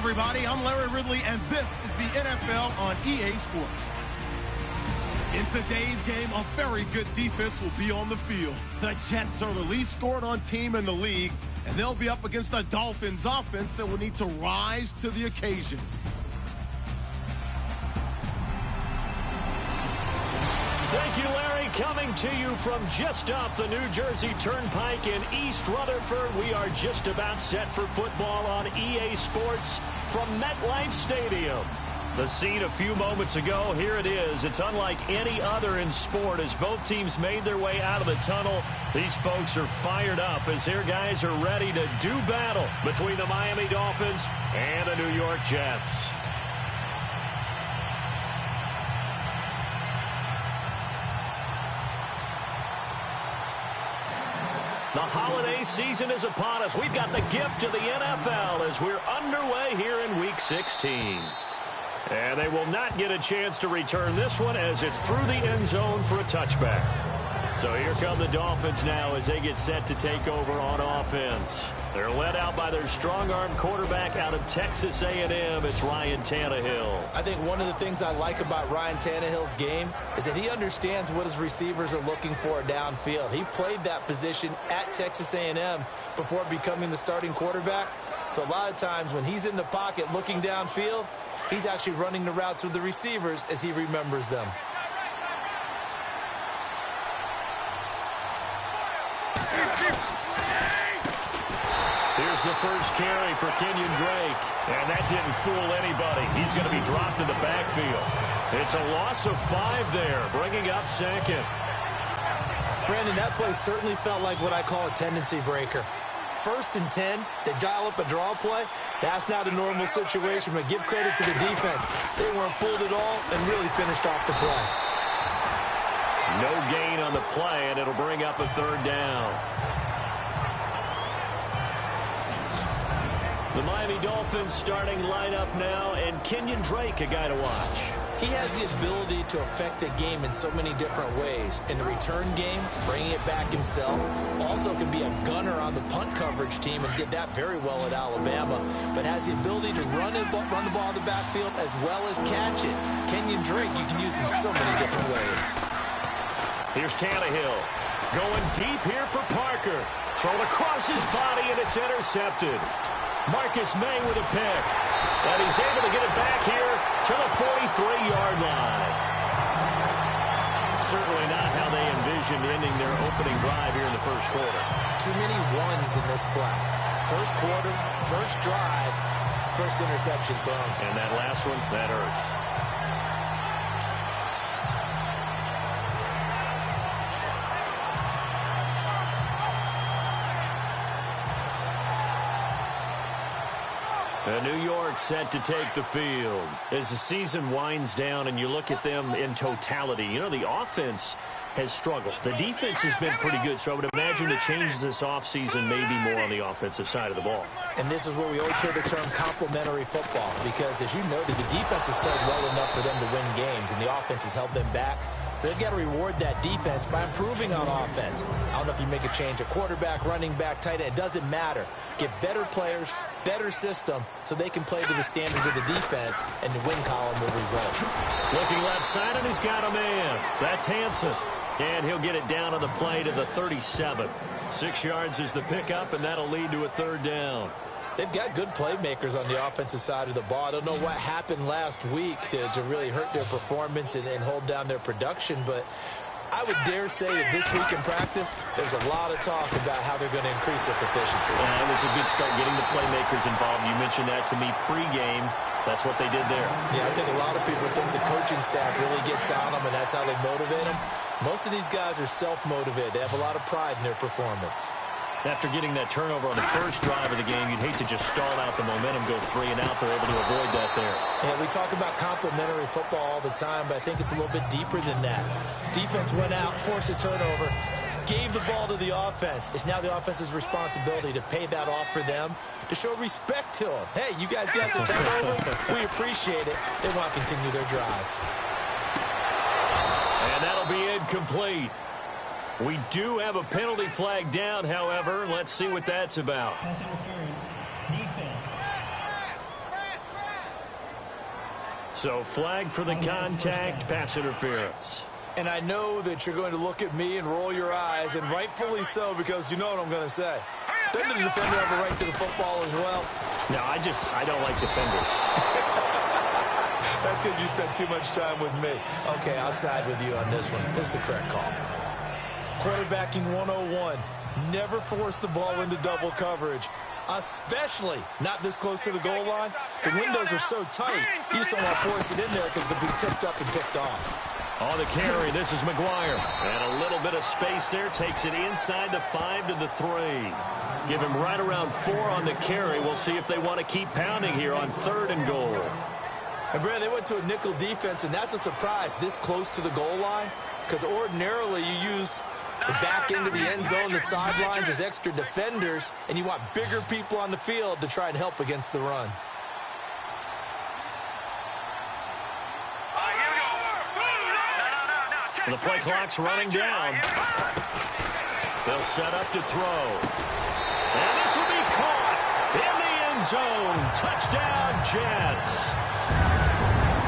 everybody. I'm Larry Ridley, and this is the NFL on EA Sports. In today's game, a very good defense will be on the field. The Jets are the least scored on team in the league, and they'll be up against the Dolphins offense that will need to rise to the occasion. Thank you, Larry. Coming to you from just off the New Jersey Turnpike in East Rutherford, we are just about set for football on EA Sports from MetLife Stadium. The scene a few moments ago, here it is. It's unlike any other in sport as both teams made their way out of the tunnel. These folks are fired up as their guys are ready to do battle between the Miami Dolphins and the New York Jets. The holiday season is upon us. We've got the gift of the NFL as we're underway here in Week 16. And they will not get a chance to return this one as it's through the end zone for a touchback. So here come the Dolphins now as they get set to take over on offense. They're led out by their strong-arm quarterback out of Texas A&M. It's Ryan Tannehill. I think one of the things I like about Ryan Tannehill's game is that he understands what his receivers are looking for downfield. He played that position at Texas A&M before becoming the starting quarterback. So a lot of times when he's in the pocket looking downfield, he's actually running the routes with the receivers as he remembers them. Here's the first carry for Kenyon Drake. And that didn't fool anybody. He's going to be dropped in the backfield. It's a loss of 5 there, bringing up second. Brandon, that play certainly felt like what I call a tendency breaker. 1st and 10, they dial up a draw play. That's not a normal situation, but give credit to the defense. They weren't fooled at all and really finished off the play. No gain on the play, and it'll bring up a 3rd down. The Miami Dolphins starting lineup now, and Kenyon Drake, a guy to watch. He has the ability to affect the game in so many different ways. In the return game, bringing it back himself. Also can be a gunner on the punt coverage team and did that very well at Alabama. But has the ability to run the ball in the backfield as well as catch it. Kenyon Drake, you can use him so many different ways. Here's Tannehill. Going deep here for Parker. Thrown across his body, and it's intercepted. Marcus May with a pick. And he's able to get it back here to the 43-yard line. Certainly not how they envisioned ending their opening drive here in the first quarter. Too many ones in this play. First quarter, first drive, first interception thrown. And that last one, that hurts. New York set to take the field. As the season winds down and you look at them in totality, you know, the offense has struggled. The defense has been pretty good, so I would imagine the changes this offseason may be more on the offensive side of the ball. And this is where we always hear the term complementary football because, as you noted, the defense has played well enough for them to win games, and the offense has held them back. So they've got to reward that defense by improving on offense. I don't know if you make a change, a quarterback, running back, tight end, it doesn't matter. Get better players, better system, so they can play to the standards of the defense, and the win column will result. Looking left side, and he's got a man. That's Hansen. And he'll get it down on the play to the 37. 6 yards is the pickup, and that'll lead to a 3rd down. They've got good playmakers on the offensive side of the ball. I don't know what happened last week to really hurt their performance and hold down their production, but I would dare say that this week in practice, there's a lot of talk about how they're going to increase their proficiency. It was a good start getting the playmakers involved. You mentioned that to me pregame. That's what they did there. Yeah, I think a lot of people think the coaching staff really gets on them, and that's how they motivate them. Most of these guys are self-motivated. They have a lot of pride in their performance. After getting that turnover on the first drive of the game, you'd hate to just stall out the momentum, go 3 and out. They're able to avoid that there. Yeah, we talk about complementary football all the time, but I think it's a little bit deeper than that. Defense went out, forced a turnover, gave the ball to the offense. It's now the offense's responsibility to pay that off for them, to show respect to them. Hey, you guys got some turnover? We appreciate it. They want to continue their drive. And that'll be incomplete. We do have a penalty flag down, however. Let's see what that's about. Pass interference. Defense. So flag for the contact, pass interference. And I know that you're going to look at me and roll your eyes, and rightfully so, because you know what I'm going to say. Doesn't the defender have a right to the football as well? No, I don't like defenders. That's because you spent too much time with me. Okay, I'll side with you on this one. This is the correct call. Quarterbacking 101. Never force the ball into double coverage, especially not this close to the goal line. The windows are so tight, you just don't want to force it in there because it'll be tipped up and picked off. On the carry, this is McGuire. And a little bit of space there. Takes it inside the 5 to the 3. Give him right around 4 on the carry. We'll see if they want to keep pounding here on 3rd and goal. And, Brad, they went to a nickel defense, and that's a surprise this close to the goal line, because ordinarily you use the back end of the end zone, the sidelines as extra defenders, and you want bigger people on the field to try and help against the run. The play clock's running down. They'll set up to throw. And this will be caught in the end zone. Touchdown, Jets.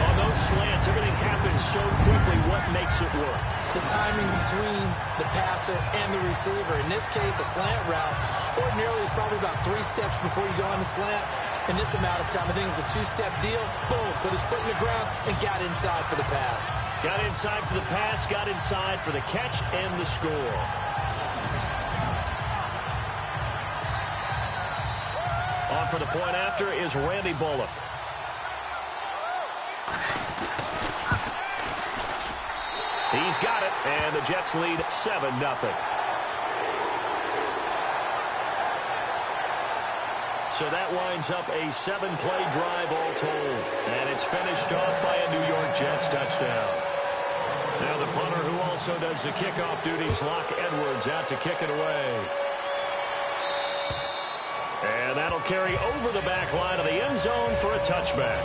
On those slants, everything happens so quickly. What makes it work? The timing between the passer and the receiver. In this case, a slant route ordinarily is probably about 3 steps before you go on the slant. In this amount of time, I think it was a 2-step deal. Boom, put his foot in the ground and got inside for the pass. Got inside for the pass, got inside for the catch and the score. On for the point after is Randy Bullock. He's got it, and the Jets lead 7-0. So that winds up a 7-play drive all told. And it's finished off by a New York Jets touchdown. Now the punter, who also does the kickoff duties, Locke Edwards, out to kick it away. And that'll carry over the back line of the end zone for a touchback.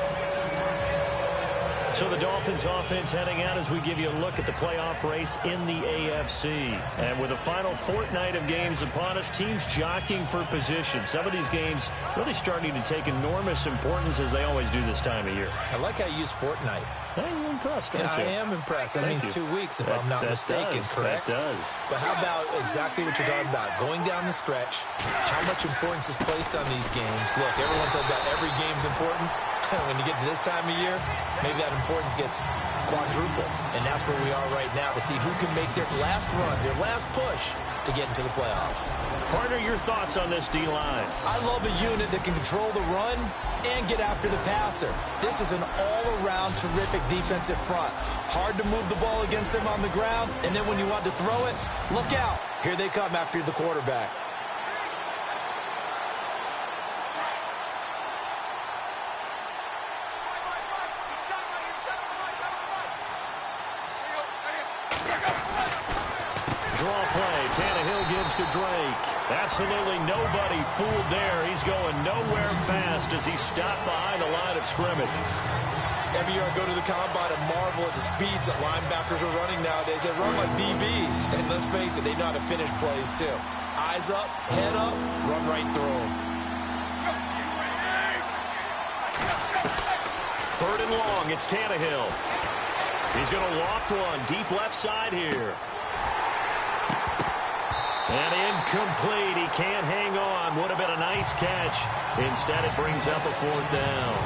So the Dolphins offense heading out as we give you a look at the playoff race in the AFC. And with the final fortnight of games upon us, teams jockeying for position. Some of these games really starting to take enormous importance, as they always do this time of year. I like how you use fortnight. Hey, you're impressed, aren't you? I am impressed. That means 2 weeks, if I'm not mistaken, correct? That does. But how about exactly what you're talking about? Going down the stretch, how much importance is placed on these games? Look, everyone talks about every game's important. When you get to this time of year, maybe that importance gets quadruple. And that's where we are right now, to see who can make their last run, their last push to get into the playoffs. Partner, your thoughts on this D-line? I love a unit that can control the run and get after the passer. This is an all-around terrific defensive front. Hard to move the ball against them on the ground, and then when you want to throw it, look out. Here they come after the quarterback. Draw play. Tannehill gives to Drake. Absolutely nobody fooled there. He's going nowhere fast as he's stopped behind the line of scrimmage. Every year I go to the combine and marvel at the speeds that linebackers are running nowadays. They run like DBs. And let's face it, they know how to finish plays too. Eyes up, head up, run right through them. 3rd and long. It's Tannehill. He's going to loft one deep left side here. And incomplete. He can't hang on. Would have been a nice catch. Instead, it brings up a 4th down.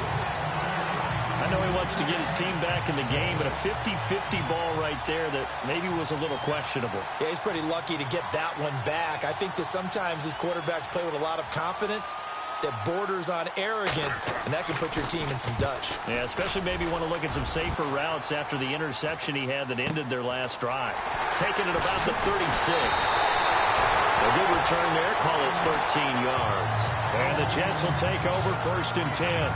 I know he wants to get his team back in the game, but a 50-50 ball right there that maybe was a little questionable. Yeah, he's pretty lucky to get that one back. I think that sometimes these quarterbacks play with a lot of confidence that borders on arrogance, and that can put your team in some Dutch. Yeah, especially maybe want to look at some safer routes after the interception he had that ended their last drive. Taking it about the 36. A good return there, call it 13 yards. And the Jets will take over 1st and 10.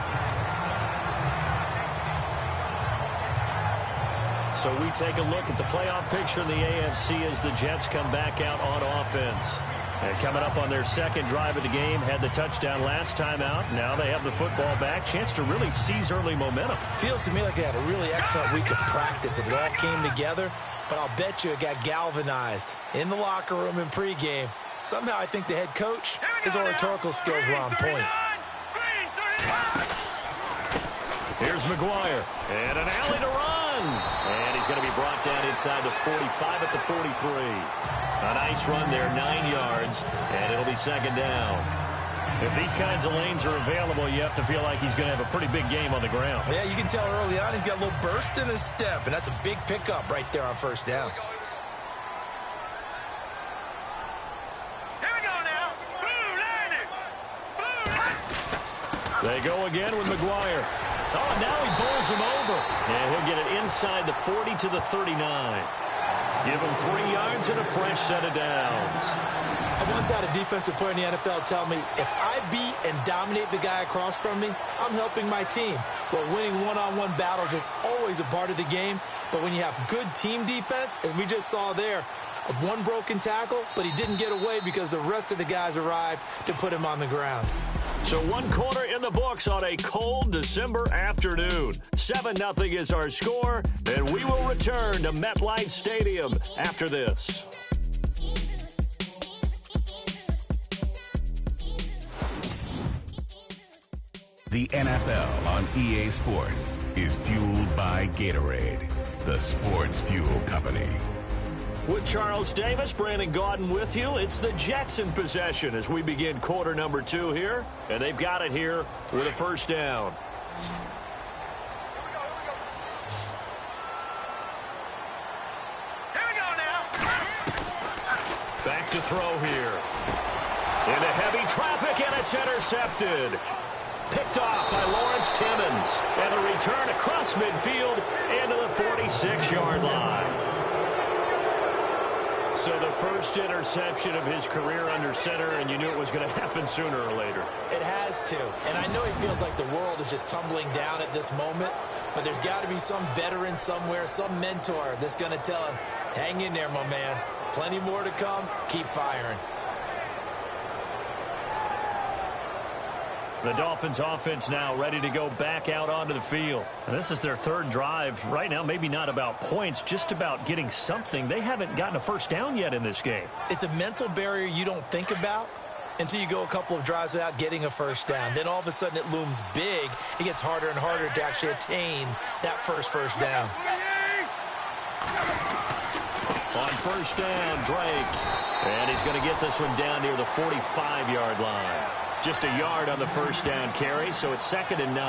So we take a look at the playoff picture in the AFC as the Jets come back out on offense. And coming up on their 2nd drive of the game, had the touchdown last time out. Now they have the football back. Chance to really seize early momentum. Feels to me like they had a really excellent week of practice. It all came together. But I'll bet you it got galvanized in the locker room in pregame. Somehow I think the head coach, his oratorical skills were on point. Here's McGuire. And an alley to run. And he's going to be brought down inside the 45 at the 43. A nice run there, 9 yards, and it'll be second down. If these kinds of lanes are available, you have to feel like he's going to have a pretty big game on the ground. Yeah, you can tell early on he's got a little burst in his step, and that's a big pickup right there on first down. They go again with McGuire. Oh, and now he bowls him over. And he'll get it inside the 40 to the 39. Give him 3 yards and a fresh set of downs. I once had a defensive player in the NFL tell me, if I beat and dominate the guy across from me, I'm helping my team. Well, winning one-on-one battles is always a part of the game. But when you have good team defense, as we just saw there, one broken tackle, but he didn't get away because the rest of the guys arrived to put him on the ground. So 1 quarter in the books on a cold December afternoon. 7-0 is our score, and we will return to MetLife Stadium after this. The NFL on EA Sports is fueled by Gatorade, the sports fuel company. With Charles Davis, Brandon Gaudin with you. It's the Jets in possession as we begin quarter number 2 here. And they've got it here with a first down. Here we go now. Back to throw here. Into heavy traffic, and it's intercepted. Picked off by Lawrence Timmons. And a return across midfield into the 46-yard line. So the first interception of his career under center, and you knew it was going to happen sooner or later. It has to. And I know he feels like the world is just tumbling down at this moment, but there's got to be some veteran somewhere, some mentor that's going to tell him, hang in there, my man. Plenty more to come. Keep firing. The Dolphins offense now ready to go back out onto the field. And this is their 3rd drive. Right now, maybe not about points, just about getting something. They haven't gotten a first down yet in this game. It's a mental barrier you don't think about until you go a couple of drives without getting a first down. Then all of a sudden it looms big. It gets harder and harder to actually attain that first down. On first down, Drake. And he's going to get this one down near the 45-yard line. Just a yard on the first down carry, so it's 2nd and 9.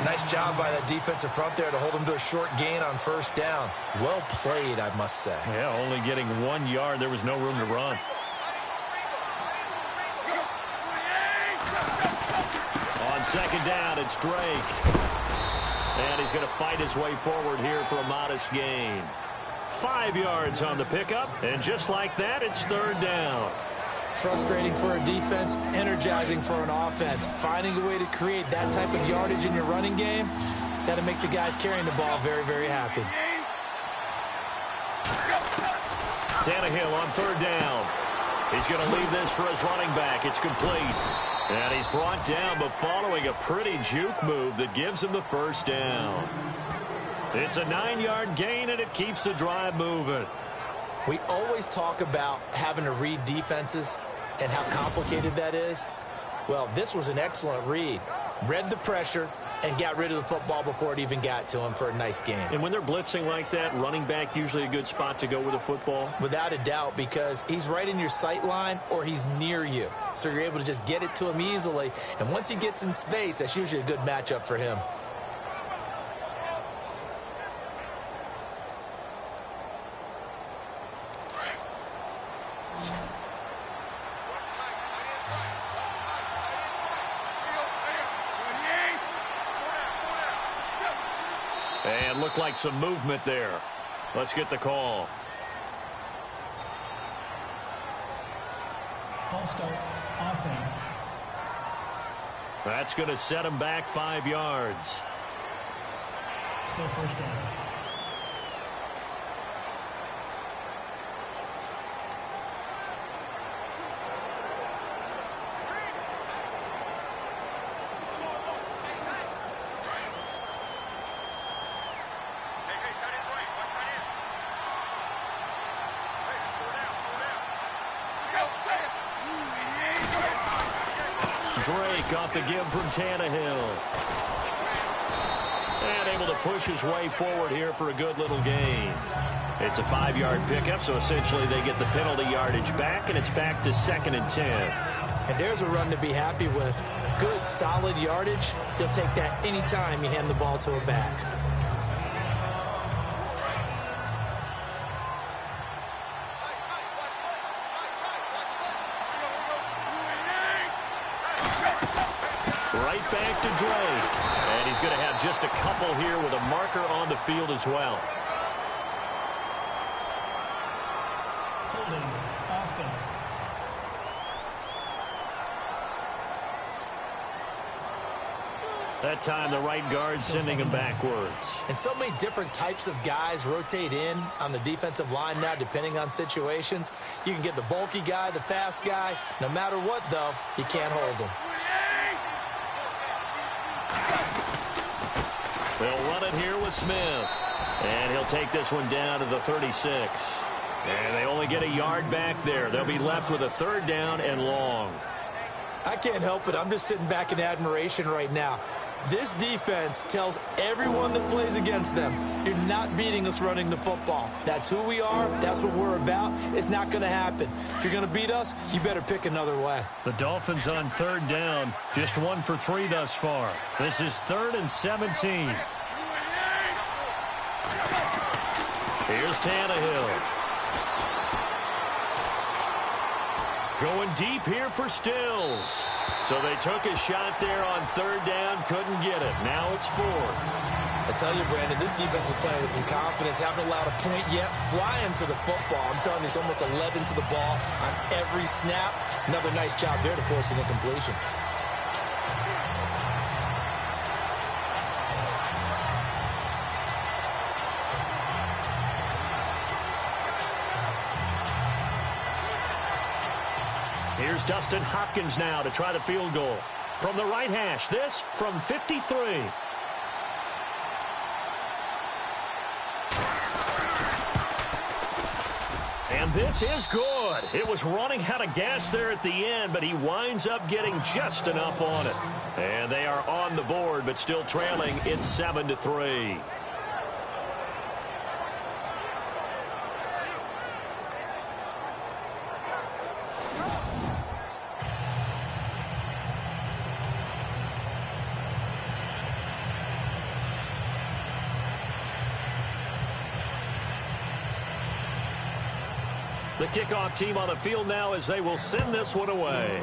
Nice job by that defensive front there to hold him to a short gain on first down. Well played, I must say. Yeah, only getting 1 yard. There was no room to run. On second down, it's Drake. And he's going to fight his way forward here for a modest gain. 5 yards on the pickup, and just like that, it's 3rd down. Frustrating for a defense, energizing for an offense. Finding a way to create that type of yardage in your running game, that'll make the guys carrying the ball very, very happy. Tannehill on 3rd down. He's going to leave this for his running back. It's complete. And he's brought down, but following a pretty juke move that gives him the first down. It's a 9-yard gain, and it keeps the drive moving. We always talk about having to read defenses and how complicated that is. Well, this was an excellent read. Read the pressure and got rid of the football before it even got to him for a nice game. And when they're blitzing like that, running back usually a good spot to go with the football? Without a doubt, because he's right in your sight line or he's near you. So you're able to just get it to him easily. And once he gets in space, that's usually a good matchup for him. And looked like some movement there. Let's get the call. False start, offense. That's going to set him back 5 yards. Still first down. Drake off the give from Tannehill. And able to push his way forward here for a good little gain. It's a 5-yard pickup, so essentially they get the penalty yardage back, and it's back to 2nd and 10. And there's a run to be happy with. Good, solid yardage. He'll take that anytime you hand the ball to a back. Right back to Drake. And he's going to have just a couple here with a marker on the field as well. Holding offense. That time the right guard sending him backwards. And so many different types of guys rotate in on the defensive line now, depending on situations. You can get the bulky guy, the fast guy. No matter what, though, you can't hold them. They'll run it here with Smith. And he'll take this one down to the 36. And they only get a yard back there. They'll be left with a 3rd down and long. I can't help it. I'm just sitting back in admiration right now. This defense tells everyone that plays against them, you're not beating us running the football. That's who we are. That's what we're about. It's not going to happen. If you're going to beat us, you better pick another way. The Dolphins on 3rd down, just 1 for 3 thus far. This is 3rd and 17. Here's Tannehill. Going deep here for Stills. So they took a shot there on 3rd down, couldn't get it. Now it's 4th. I tell you, Brandon, this defense is playing with some confidence. Haven't allowed a point yet. Flying to the football. I'm telling you, it's almost 11 to the ball on every snap. Another nice job there to force an incompletion. Here's Dustin Hopkins now to try the field goal. From the right hash, this from 53. And this is good. It was running out of gas there at the end, but he winds up getting just enough on it. And they are on the board, but still trailing. It's 7-3. The kickoff team on the field now as they will send this one away.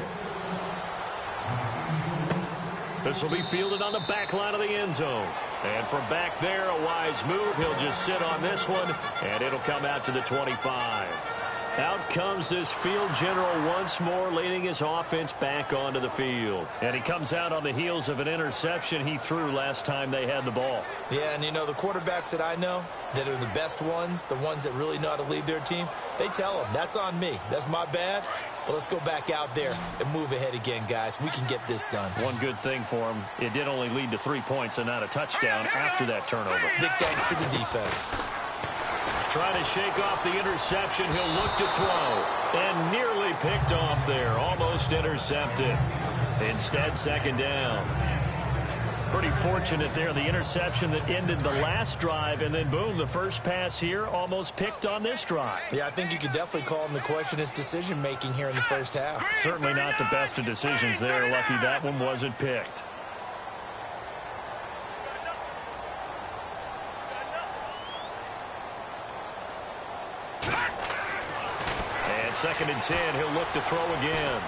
This will be fielded on the back line of the end zone. And from back there, a wise move. He'll just sit on this one, and it'll come out to the 25. Out comes this field general once more, leading his offense back onto the field. And he comes out on the heels of an interception he threw last time they had the ball. Yeah, and you know, the quarterbacks that I know that are the best ones, the ones that really know how to lead their team, they tell them, that's on me. That's my bad. But let's go back out there and move ahead again, guys. We can get this done. One good thing for him, it did only lead to 3 points and not a touchdown after that turnover. Big thanks to the defense. Trying to shake off the interception. He'll look to throw. And nearly picked off there. Almost intercepted. Instead, 2nd down. Pretty fortunate there. The interception that ended the last drive. And then, boom, the first pass here almost picked on this drive. Yeah, I think you could definitely call him to question his decision-making here in the first half. Certainly not the best of decisions there. Lucky that one wasn't picked. And 2nd and 10, he'll look to throw again.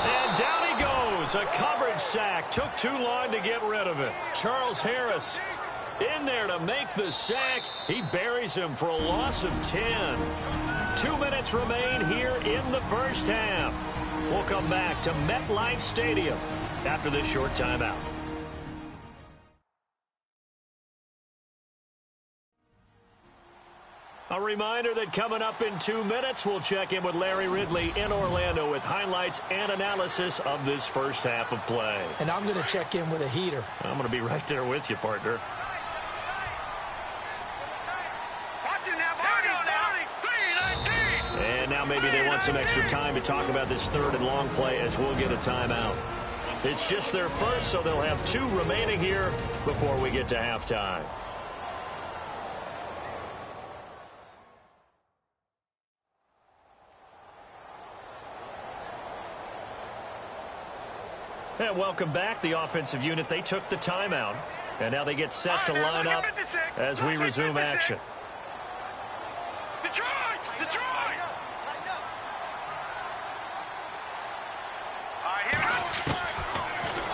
And down he goes. A coverage sack. Took too long to get rid of it. Charles Harris in there to make the sack. He buries him for a loss of 10. 2 minutes remain here in the first half. We'll come back to MetLife Stadium after this short timeout. A reminder that coming up in 2 minutes, we'll check in with Larry Ridley in Orlando with highlights and analysis of this first half of play. And I'm going to check in with a heater. I'm going to be right there with you, partner. And now maybe they want some extra time to talk about this 3rd and long play as we'll get a timeout. It's just their first, so they'll have 2 remaining here before we get to halftime. And welcome back. The offensive unit, they took the timeout. And now they get set to line up as we resume action.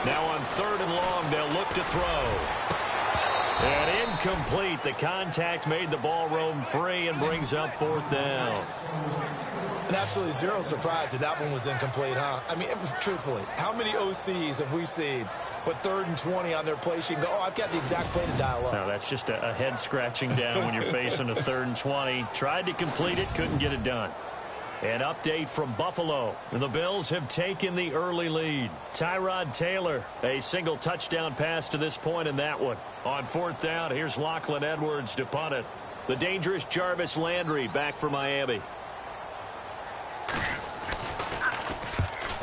Now on 3rd and long, they'll look to throw. And incomplete. The contact made the ball roam free and brings up 4th down. And absolutely zero surprise that one was incomplete, huh? I mean, truthfully, how many OCs have we seen with 3rd and 20 on their play sheet and go, oh, I've got the exact play to dial up? No, that's just a head scratching down when you're facing a 3rd and 20. Tried to complete it, couldn't get it done. An update from Buffalo. The Bills have taken the early lead. Tyrod Taylor, a single touchdown pass to this point in that one. On 4th down, here's Lachlan Edwards to punt it. The dangerous Jarvis Landry back for Miami.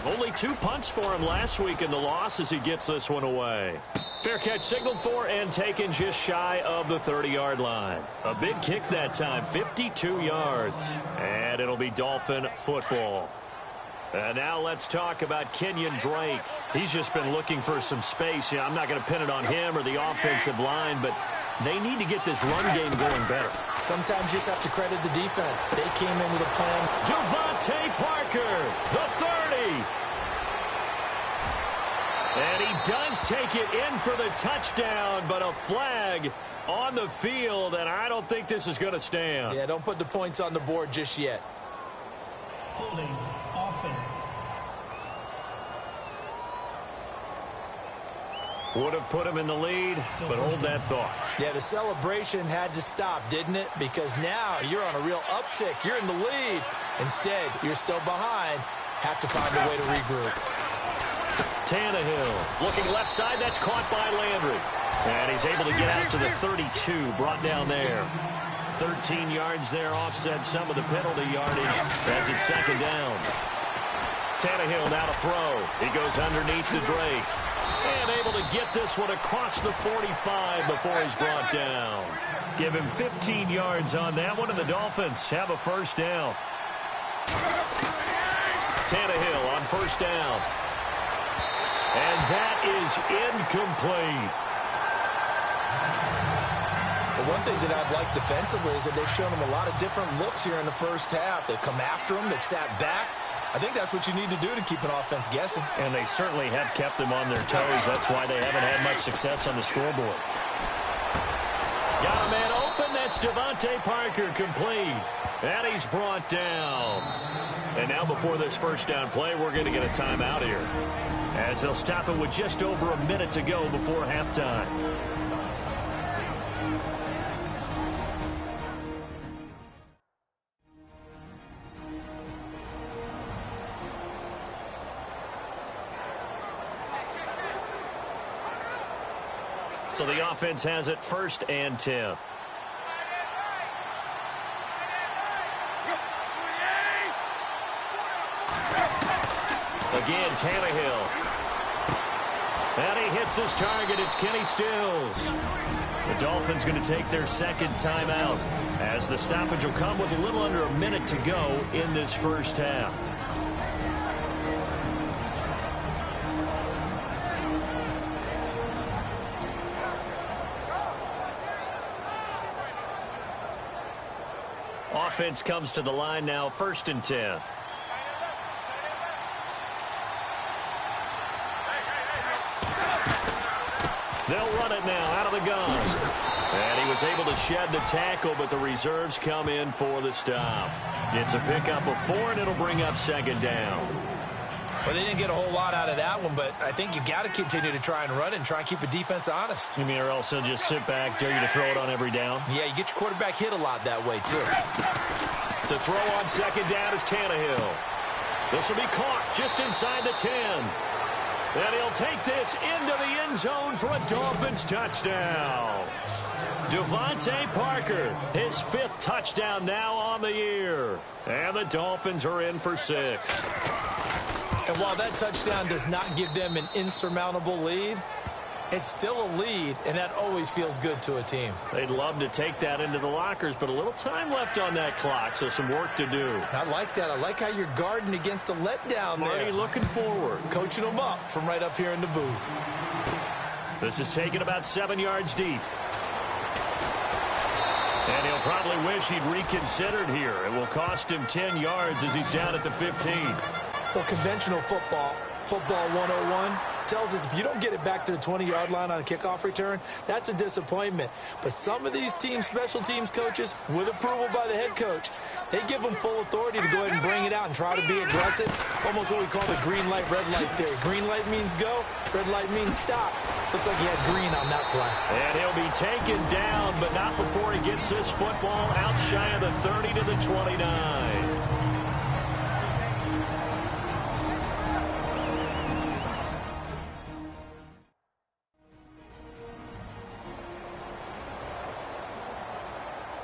Only 2 punts for him last week in the loss as he gets this one away. Fair catch signaled for and taken just shy of the 30-yard line. A big kick that time, 52 yards. And it'll be Dolphin football. And now let's talk about Kenyon Drake. He's just been looking for some space. I'm not going to pin it on him or the offensive line, but they need to get this run game going better. Sometimes you just have to credit the defense. They came in with a plan. Devontae Parker, the 30. And he does take it in for the touchdown, but a flag on the field, and I don't think this is going to stand. Yeah, don't put the points on the board just yet. Holding offense. Would have put him in the lead, but hold that thought. Yeah, the celebration had to stop, didn't it? Because now you're on a real uptick. You're in the lead. Instead, you're still behind. Have to find a way to regroup. Tannehill looking left side. That's caught by Landry. And he's able to get out to the 32, brought down there. 13 yards there, offset some of the penalty yardage as it's 2nd down. Tannehill now to throw. He goes underneath to Drake. And able to get this one across the 45 before he's brought down. Give him 15 yards on that one, and the Dolphins have a 1st down. Tannehill on 1st down. And that is incomplete. Well, one thing that I've liked defensively is that they've shown them a lot of different looks here in the 1st half. They've come after them. They've sat back. I think that's what you need to do to keep an offense guessing. And they certainly have kept them on their toes. That's why they haven't had much success on the scoreboard. Got a man open. That's Devontae Parker, complete. And he's brought down. And now before this 1st down play, we're going to get a timeout here, as they'll stop it with just over a minute to go before halftime. So the offense has it 1st and 10. Again, Tannehill. And he hits his target. It's Kenny Stills. The Dolphins going to take their 2nd timeout, as the stoppage will come with a little under a minute to go in this 1st half. Offense comes to the line now, 1st and 10. They'll run it now out of the gun. And he was able to shed the tackle, but the reserves come in for the stop. It's a pickup of 4, and it'll bring up 2nd down. Well, they didn't get a whole lot out of that one, but I think you've got to continue to try and run it and try and keep the defense honest. You mean, or else they'll just sit back, dare you to throw it on every down? Yeah, you get your quarterback hit a lot that way, too. To throw on 2nd down is Tannehill. This will be caught just inside the 10. And he'll take this into the end zone for a Dolphins touchdown. Devontae Parker, his 5th touchdown now on the year. And the Dolphins are in for 6. And while that touchdown does not give them an insurmountable lead, it's still a lead, and that always feels good to a team. They'd love to take that into the lockers, but a little time left on that clock, so some work to do. I like that. I like how you're guarding against a letdown there. Marty looking forward. Coaching them up from right up here in the booth. This is taken about 7 yards deep. And he'll probably wish he'd reconsidered here. It will cost him 10 yards as he's down at the 15. Well, conventional football 101, tells us if you don't get it back to the 20-yard line on a kickoff return, that's a disappointment. But some of these teams, special teams coaches, with approval by the head coach, they give them full authority to go ahead and bring it out and try to be aggressive. Almost what we call the green light, red light theory. Green light means go, red light means stop. Looks like he had green on that play. And he'll be taken down, but not before he gets this football out shy of the 30 to the 29.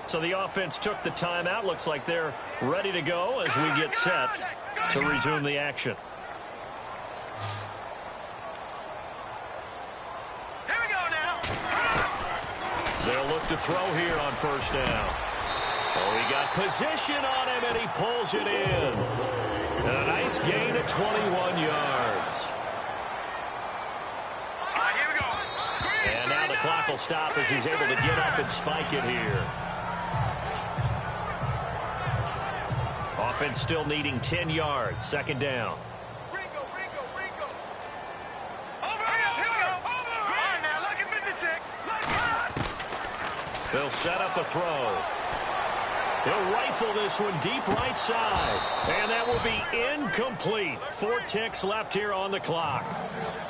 So the offense took the timeout. Looks like they're ready to go as we get set to resume the action. Here we go now. They'll look to throw here on first down. Oh, he got position on him, and he pulls it in. And a nice gain of 21 yards. Here we go. And now the clock will stop as he's able to get up and spike it here. Offense still needing 10 yards. Second down. Ringo. Over here we go. Over. All right, now look at 56. They'll set up a throw. He'll rifle this one deep right side. And that will be incomplete. 4 ticks left here on the clock.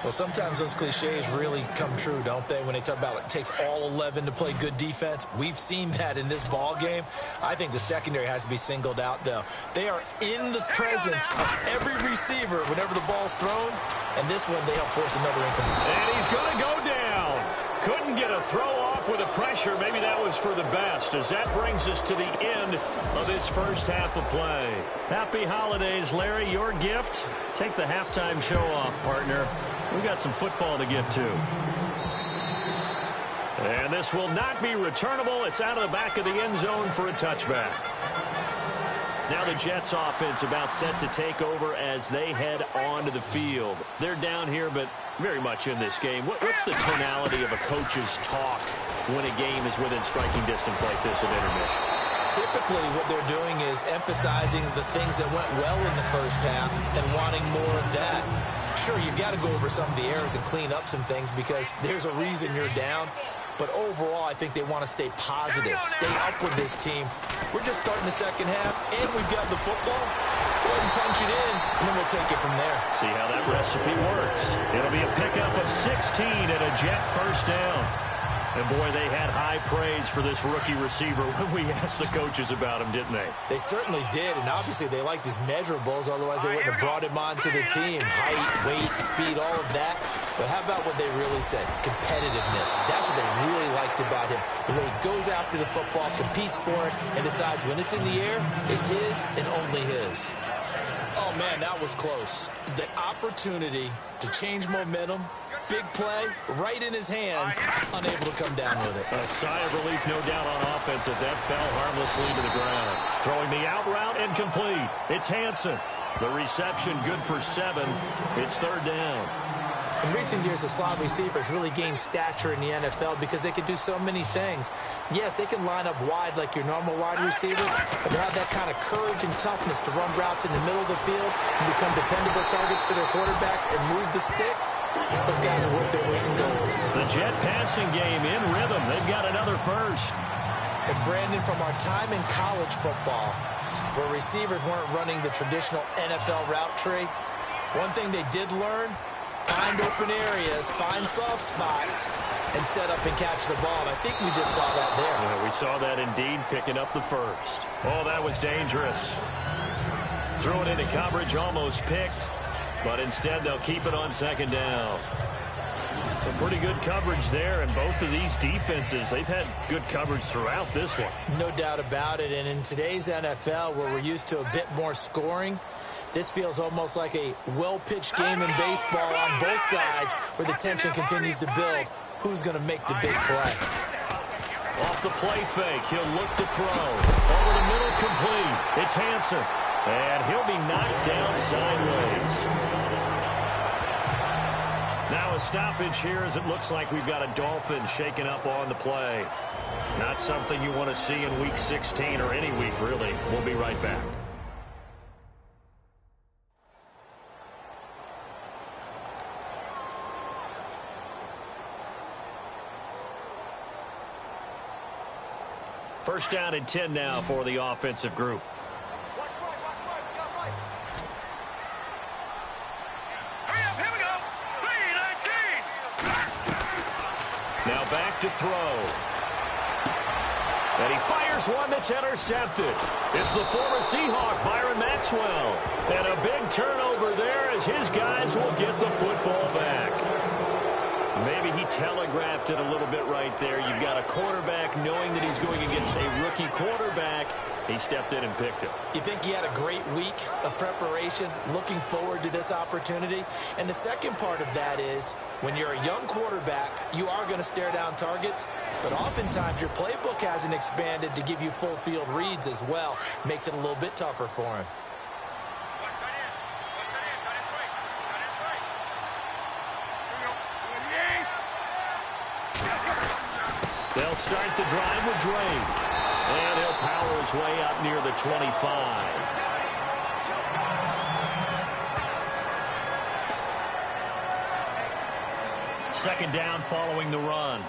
Well, sometimes those cliches really come true, don't they? When they talk about it takes all 11 to play good defense. We've seen that in this ball game. I think the secondary has to be singled out, though. They are in the presence of every receiver whenever the ball's thrown. And this one, they help force another incomplete. And he's going to go down. Couldn't get a throw off with the pressure. Maybe that was for the best, as that brings us to the end of this first half of play. Happy holidays, Larry. Your gift? Take the halftime show off, partner. We've got some football to get to. And this will not be returnable. It's out of the back of the end zone for a touchback. Now the Jets offense about set to take over as they head onto the field. They're down here, but very much in this game. What's the tonality of a coach's talk when a game is within striking distance like this at intermission? Typically, what they're doing is emphasizing the things that went well in the first half and wanting more of that. Sure, you've got to go over some of the errors and clean up some things because there's a reason you're down. But overall, I think they want to stay positive, stay up with this team. We're just starting the second half, and we've got the football. Let's go ahead and punch it in, and then we'll take it from there. See how that recipe works. It'll be a pickup of 16 and a Jet first down. And, boy, they had high praise for this rookie receiver when we asked the coaches about him, didn't they? They certainly did, and obviously they liked his measurables, otherwise they wouldn't have brought him onto the team. Height, weight, speed, all of that. But how about what they really said? Competitiveness. That's what they really liked about him. The way he goes after the football, competes for it, and decides when it's in the air, it's his and only his. Oh, man, that was close. The opportunity to change momentum, big play, right in his hands, unable to come down with it. A sigh of relief, no doubt, on offense that fell harmlessly to the ground. Throwing the out route, incomplete. It's Hansen. The reception good for 7. It's third down. In recent years, the slot receivers really gained stature in the NFL because they can do so many things. Yes, they can line up wide like your normal wide receiver, but to have that kind of courage and toughness to run routes in the middle of the field and become dependable targets for their quarterbacks and move the sticks, those guys are worth their weight in gold. The Jet passing game in rhythm. They've got another first. And Brandon, from our time in college football, where receivers weren't running the traditional NFL route tree, one thing they did learn: find open areas, find soft spots, and set up and catch the ball. And I think we just saw that there. Yeah, we saw that indeed, picking up the first. Oh, that was dangerous. Threw it into coverage, almost picked, but instead they'll keep it on second down. Some pretty good coverage there, and both of these defenses, they've had good coverage throughout this one. No doubt about it, and in today's NFL, where we're used to a bit more scoring, This feels almost like a well-pitched game in baseball on both sides where the tension continues to build. Who's going to make the big play? Off the play fake, he'll look to throw. Over the middle, complete. It's Hansen. And he'll be knocked down sideways. Now a stoppage here as it looks like we've got a Dolphins shaking up on the play. Not something you want to see in Week 16 or any week, really. We'll be right back. First down and 10 now for the offensive group. Now back to throw. And he fires one that's intercepted. It's the former Seahawk, Byron Maxwell. And a big turnover there as his guys will get the football back. Maybe he telegraphed it a little bit right there. You've got a quarterback knowing that he's going against a rookie quarterback. He stepped in and picked it. You think he had a great week of preparation, looking forward to this opportunity? And the second part of that is, when you're a young quarterback, you are going to stare down targets, but oftentimes your playbook hasn't expanded to give you full field reads as well. Makes it a little bit tougher for him. They'll start the drive with Drake. And he'll power his way out near the 25. Second down following the run.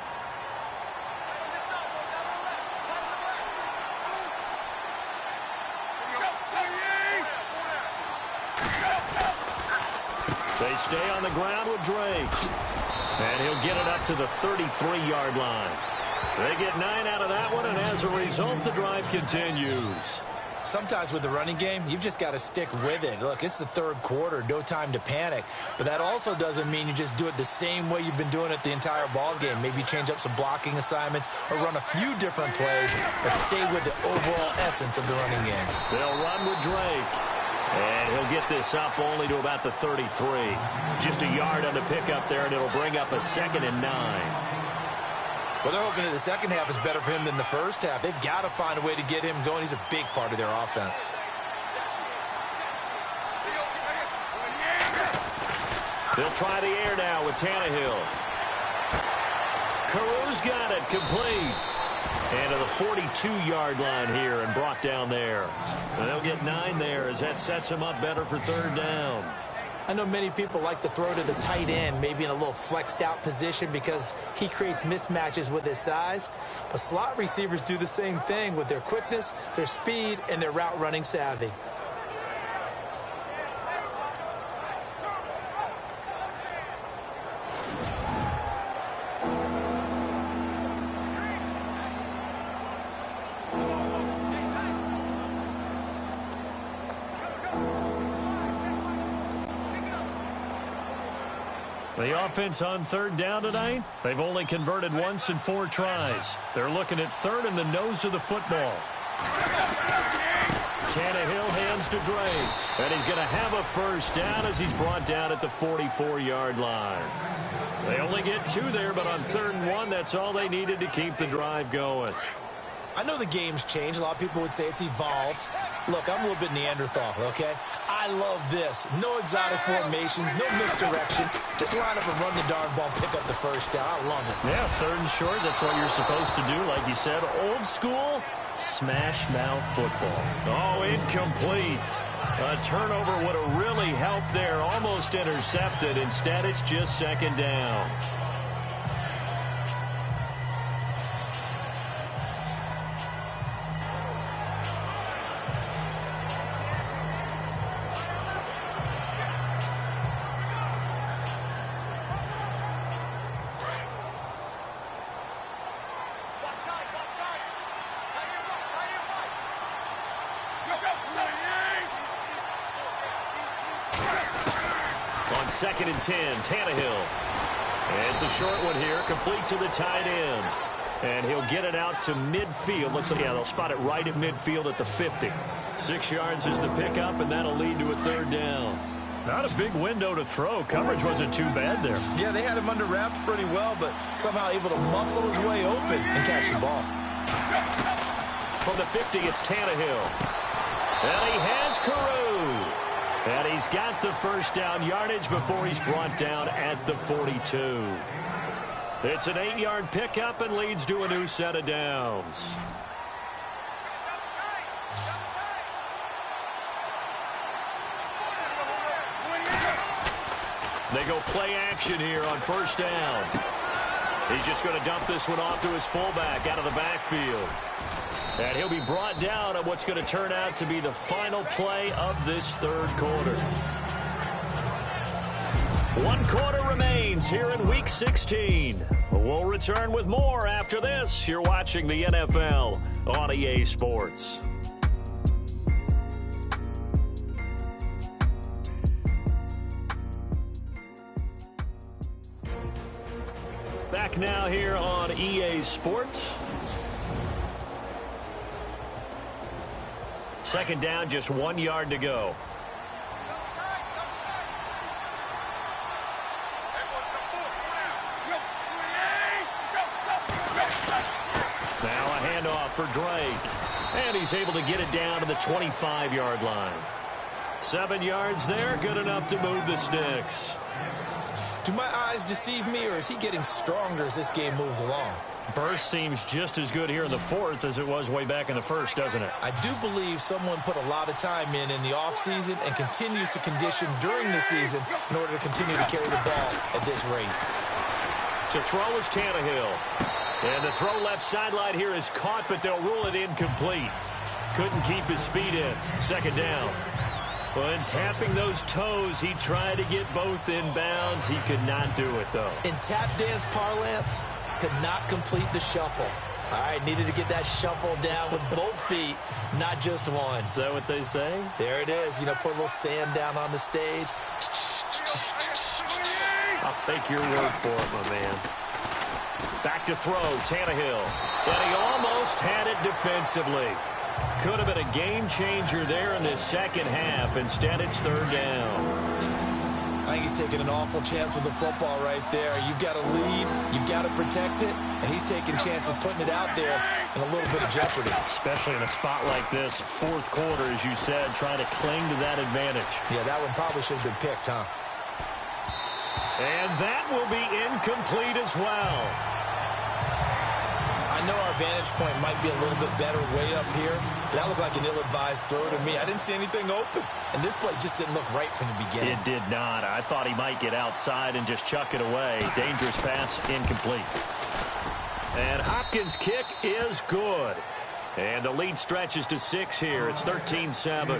They stay on the ground with Drake. And he'll get it up to the 33-yard line. They get 9 out of that one, and as a result, the drive continues. Sometimes with the running game, you've just got to stick with it. Look, it's the third quarter, no time to panic. But that also doesn't mean you just do it the same way you've been doing it the entire ball game. Maybe change up some blocking assignments or run a few different plays, but stay with the overall essence of the running game. They'll run with Drake. And he'll get this up only to about the 33. Just a yard on the pickup there, and it'll bring up a 2nd and 9. Well, they're hoping that the second half is better for him than the first half. They've got to find a way to get him going. He's a big part of their offense. They'll try the air now with Tannehill. Caru's got it, complete. And to the 42-yard line here and brought down there. And they'll get 9 there as that sets him up better for third down. I know many people like to throw to the tight end, maybe in a little flexed out position because he creates mismatches with his size. But slot receivers do the same thing with their quickness, their speed, and their route running savvy. The offense on third down tonight, they've only converted once in 4 tries. They're looking at third in the nose of the football. Tannehill hands to Drake. And he's going to have a first down as he's brought down at the 44-yard line. They only get 2 there, but on 3rd and 1, that's all they needed to keep the drive going. I know the game's changed. A lot of people would say it's evolved. Look, I'm a little bit Neanderthal, okay? I love this. No exotic formations, no misdirection. Just line up and run the darn ball, pick up the first down. I love it. Yeah, 3rd and short, that's what you're supposed to do. Like you said, old school, smash mouth football. Oh, incomplete. A turnover would have really helped there. Almost intercepted. Instead, it's just 2nd down. On 2nd and 10, Tannehill. And it's a short one here, complete to the tight end. And he'll get it out to midfield. Looks like, yeah, they'll spot it right at midfield at the 50. 6 yards is the pickup, and that'll lead to a third down. Not a big window to throw. Coverage wasn't too bad there. Yeah, they had him under wraps pretty well, but somehow able to muscle his way open and catch the ball. From the 50, it's Tannehill. And he has Carew. And he's got the first down yardage before he's brought down at the 42. It's an 8-yard pickup and leads to a new set of downs. They go play action here on first down. He's just going to dump this one off to his fullback out of the backfield. And he'll be brought down on what's going to turn out to be the final play of this third quarter. 1 quarter remains here in Week 16. We'll return with more after this. You're watching the NFL on EA Sports. Back now here on EA Sports. Second down, just 1 yard to go. Now a handoff for Drake. And he's able to get it down to the 25-yard line. 7 yards there, good enough to move the sticks. Do my eyes deceive me, or is he getting stronger as this game moves along? Burst seems just as good here in the fourth as it was way back in the first, doesn't it? I do believe someone put a lot of time in the offseason and continues to condition during the season in order to continue to carry the ball at this rate. To throw is Tannehill. And the throw left sideline here is caught, but they'll rule it incomplete. Couldn't keep his feet in. Second down. Well, in tapping those toes, he tried to get both in bounds. He could not do it, though. In tap dance parlance, could not complete the shuffle. All right, needed to get that shuffle down with both feet, not just one. Is that what they say? There it is. You know, put a little sand down on the stage. I'll take your word for it, my man. Back to throw, Tannehill. And he almost had it defensively. Could have been a game changer there in this second half. Instead, it's third down. I think he's taking an awful chance with the football right there. You've got to lead, you've got to protect it, and he's taking chances putting it out there in a little bit of jeopardy. Especially in a spot like this, fourth quarter, as you said, trying to cling to that advantage. Yeah, that one probably should have been picked, huh? And that will be incomplete as well. I know our vantage point might be a little bit better way up here. That looked like an ill-advised throw to me. I didn't see anything open. And this play just didn't look right from the beginning. It did not. I thought he might get outside and just chuck it away. Dangerous pass, incomplete. And Hopkins' kick is good. And the lead stretches to 6 here. It's 13-7.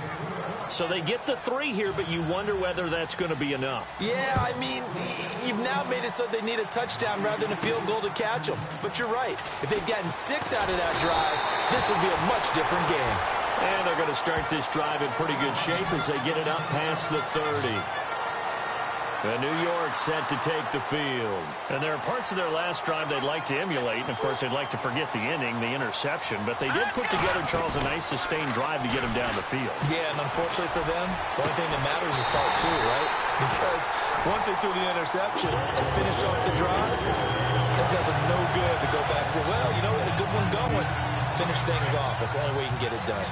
So they get the 3 here, but you wonder whether that's going to be enough. Yeah, I mean, you've now made it so they need a touchdown rather than a field goal to catch them. But you're right. If they'd gotten 6 out of that drive, this would be a much different game. And they're going to start this drive in pretty good shape as they get it up past the 30. And New York set to take the field. And there are parts of their last drive they'd like to emulate. And, of course, they'd like to forget the inning, the interception. But they did put together, Charles, a nice sustained drive to get them down the field. Yeah, and unfortunately for them, the only thing that matters is part 2, right? Because once they threw the interception and finished off the drive, that does them no good to go back and say, well, you know, we had a good one going. Finish things off. That's the only way you can get it done.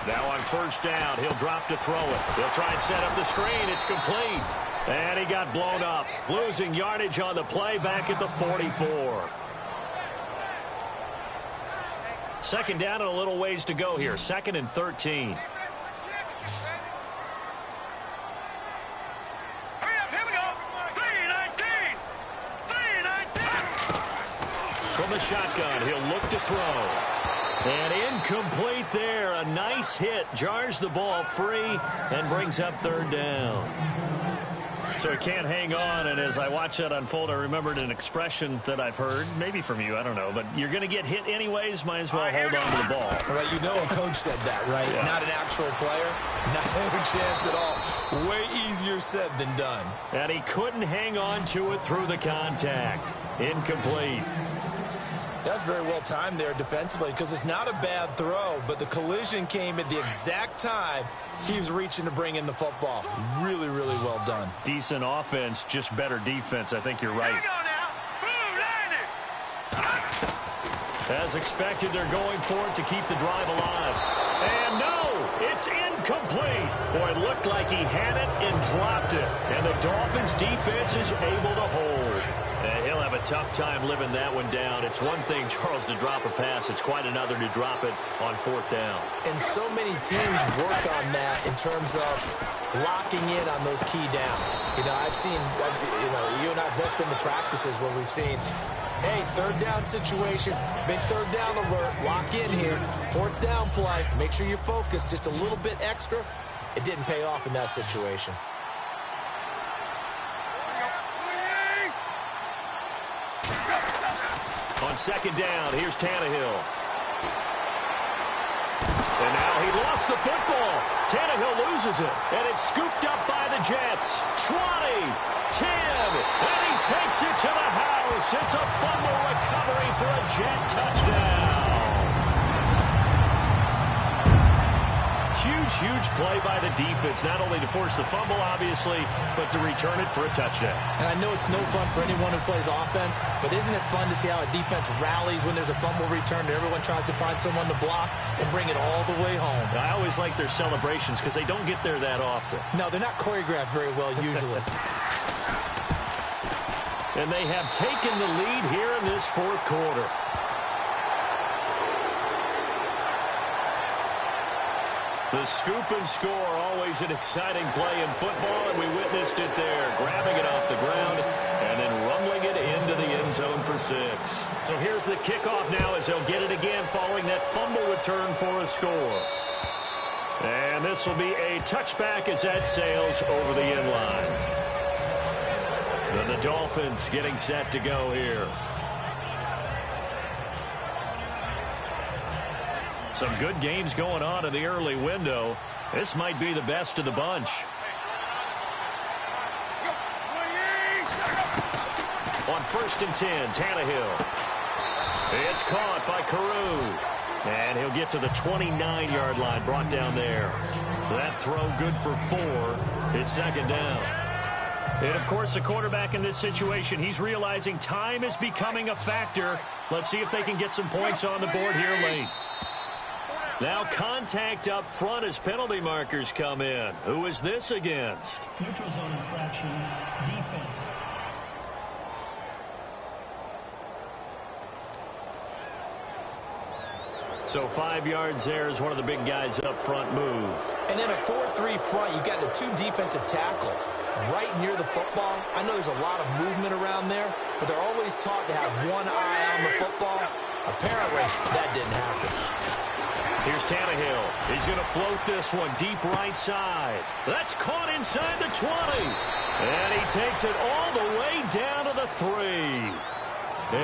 Now on first down, he'll drop to throw it. He'll try and set up the screen. It's complete. And he got blown up. Losing yardage on the play back at the 44. Second down and a little ways to go here. 2nd and 13. From the shotgun, he'll look to throw. And incomplete there. A nice hit. Jars the ball free and brings up third down. So he can't hang on, and as I watch that unfold, I remembered an expression that I've heard, maybe from you, I don't know, but you're going to get hit anyways, might as well hold on to the ball. Right, you know a coach said that, right? Yeah. Not an actual player. No chance at all. Way easier said than done. And he couldn't hang on to it through the contact. Incomplete. That's very well timed there defensively because it's not a bad throw, but the collision came at the exact time he was reaching to bring in the football. Really, really well done. Decent offense, just better defense. I think you're right. As expected, they're going for it to keep the drive alive. And no, it's incomplete. Boy, it looked like he had it and dropped it. And the Dolphins defense is able to hold. He'll have a tough time living that one down. It's one thing, Charles, to drop a pass. It's quite another to drop it on 4th down. And so many teams work on that in terms of locking in on those key downs. You know, I've seen, you and I both been to practices where we've seen, hey, 3rd down situation, big 3rd down alert, lock in here, 4th down play, make sure you're focused just a little bit extra. It didn't pay off in that situation. On 2nd down, here's Tannehill. And now he lost the football. Tannehill loses it, and it's scooped up by the Jets. 20, 10, and he takes it to the house. It's a fumble recovery for a Jet touchdown. Huge play by the defense, not only to force the fumble, obviously, but to return it for a touchdown. And I know it's no fun for anyone who plays offense, but isn't it fun to see how a defense rallies when there's a fumble return and everyone tries to find someone to block and bring it all the way home? I always like their celebrations because they don't get there that often. No, they're not choreographed very well usually. And they have taken the lead here in this 4th quarter. The scoop and score, always an exciting play in football, and we witnessed it there, grabbing it off the ground and then rumbling it into the end zone for 6. So here's the kickoff now as they'll get it again following that fumble return for a score. And this will be a touchback as that sails over the end line. And the Dolphins getting set to go here. Some good games going on in the early window. This might be the best of the bunch. On 1st and 10, Tannehill. It's caught by Carew. And he'll get to the 29-yard line, brought down there. That throw good for 4. It's 2nd down. And, of course, the quarterback in this situation, he's realizing time is becoming a factor. Let's see if they can get some points on the board here late. Now contact up front as penalty markers come in. Who is this against? Neutral zone infraction, defense. So 5 yards there as one of the big guys up front moved. And in a 4-3 front, you got the 2 defensive tackles right near the football. I know there's a lot of movement around there, but they're always taught to have one eye on the football. Apparently, that didn't happen. Here's Tannehill. He's going to float this one deep right side. That's caught inside the 20. And he takes it all the way down to the 3.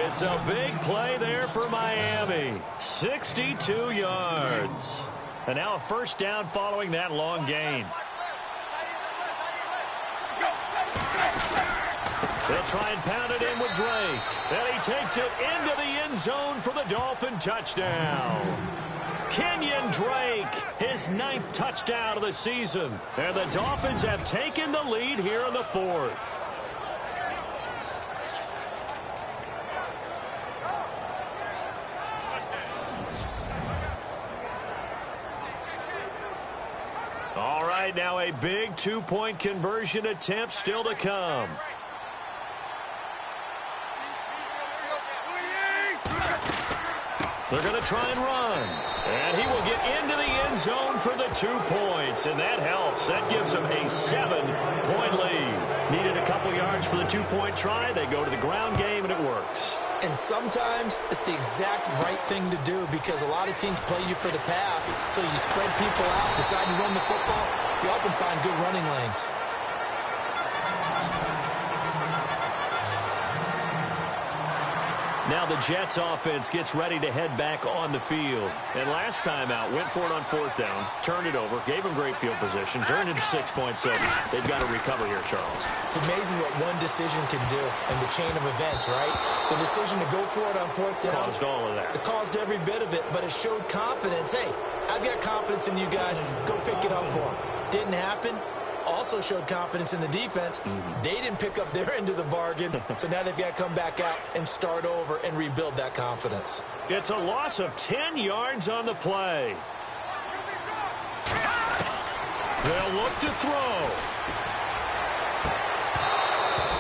It's a big play there for Miami. 62 yards. And now a 1st down following that long gain. They'll try and pound it in with Drake. And he takes it into the end zone for the Dolphin touchdown. Kenyon Drake, his 9th touchdown of the season. And the Dolphins have taken the lead here in the 4th. All right, now a big 2-point conversion attempt still to come. They're going to try and run. And he will get into the end zone for the 2 points. And that helps. That gives them a 7-point lead. Needed a couple yards for the 2-point try. They go to the ground game, and it works. And sometimes it's the exact right thing to do because a lot of teams play you for the pass. So you spread people out, decide to run the football. You often find good running lanes. Now the Jets offense gets ready to head back on the field. And last time out, went for it on 4th down, turned it over, gave them great field position, turned it to 6 points. So they've got to recover here, Charles. It's amazing what one decision can do in the chain of events, right? The decision to go for it on 4th down. Caused all of that. It caused every bit of it, but it showed confidence. Hey, I've got confidence in you guys. Go pick it up for them. Didn't happen. Also showed confidence in the defense. They didn't pick up their end of the bargain, so now they've got to come back out and start over and rebuild that confidence. It's a loss of 10 yards on the play. They'll look to throw.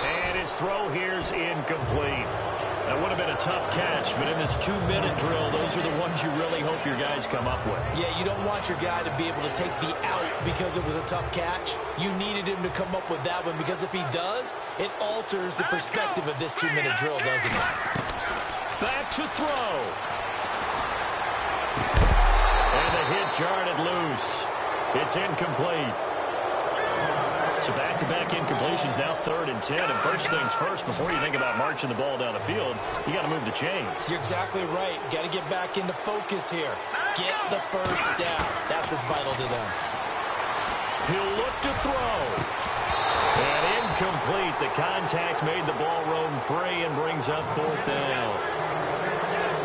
And his throw here's incomplete. That would have been a tough catch, but in this 2-minute drill, those are the ones you really hope your guys come up with. Yeah, you don't want your guy to be able to take the out because it was a tough catch. You needed him to come up with that one, because if he does, it alters the perspective of this 2-minute drill, doesn't it? Back to throw. And the hit jarred it loose. It's incomplete. So back-to-back incompletions, now 3rd and 10. And first things first, before you think about marching the ball down the field, you got to move the chains. You're exactly right. Got to get back into focus here. Get the first down. That's what's vital to them. He'll look to throw. And incomplete. The contact made the ball roam free and brings up 4th down.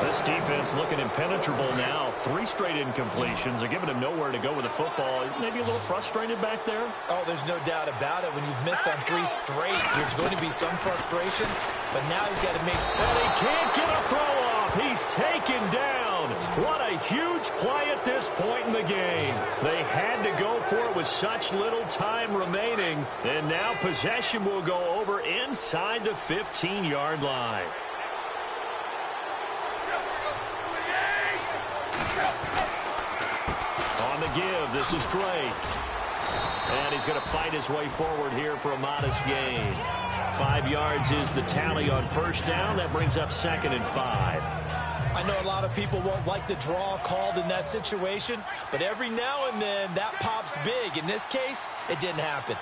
This defense looking impenetrable now. 3 straight incompletions. They're giving him nowhere to go with the football. Maybe a little frustrated back there? Oh, there's no doubt about it. When you've missed on 3 straight, there's going to be some frustration. But now he's got to make... Well, he can't get a throw off. He's taken down. What a huge play at this point in the game. They had to go for it with such little time remaining. And now possession will go over inside the 15-yard line. On the give, this is Drake. And he's going to fight his way forward here for a modest gain. 5 yards is the tally on 1st down. That brings up 2nd and 5. I know a lot of people won't like the draw called in that situation, but every now and then that pops big. In this case, it didn't happen.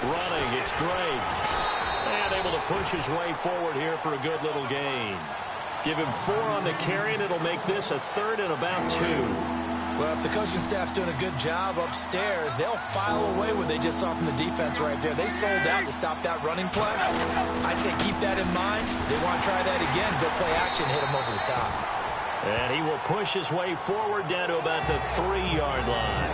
Running, it's Drake. And able to push his way forward here for a good little gain. Give him 4 on the carry, and it'll make this a 3rd and about 2. Well, if the coaching staff's doing a good job upstairs, they'll file away what they just saw from the defense right there. They sold out to stop that running play. I'd say keep that in mind. They want to try that again. Go play action, hit him over the top. And he will push his way forward down to about the 3-yard line.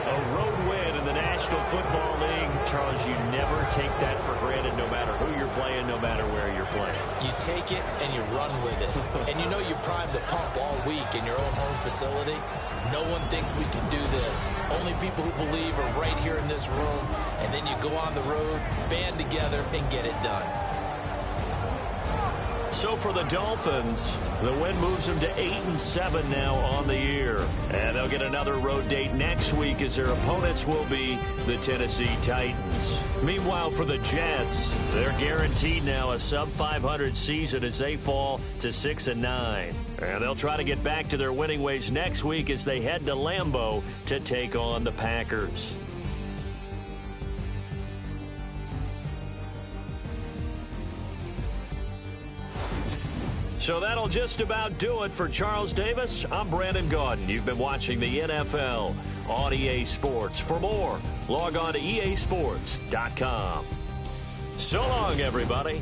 A road win in the National Football League. Charles, you never take that for granted, no matter who you're playing, no matter where you're playing. You take it and you run with it. And you know you primed the pump all week in your own home facility. No one thinks we can do this. Only people who believe are right here in this room. And then you go on the road, band together, and get it done. So for the Dolphins, the win moves them to 8-7 now on the year. And they'll get another road date next week as their opponents will be the Tennessee Titans. Meanwhile, for the Jets, they're guaranteed now a sub-500 season as they fall to 6-9. And they'll try to get back to their winning ways next week as they head to Lambeau to take on the Packers. So that'll just about do it for Charles Davis. I'm Brandon Gaudin. You've been watching the NFL on EA Sports. For more, log on to easports.com. So long, everybody.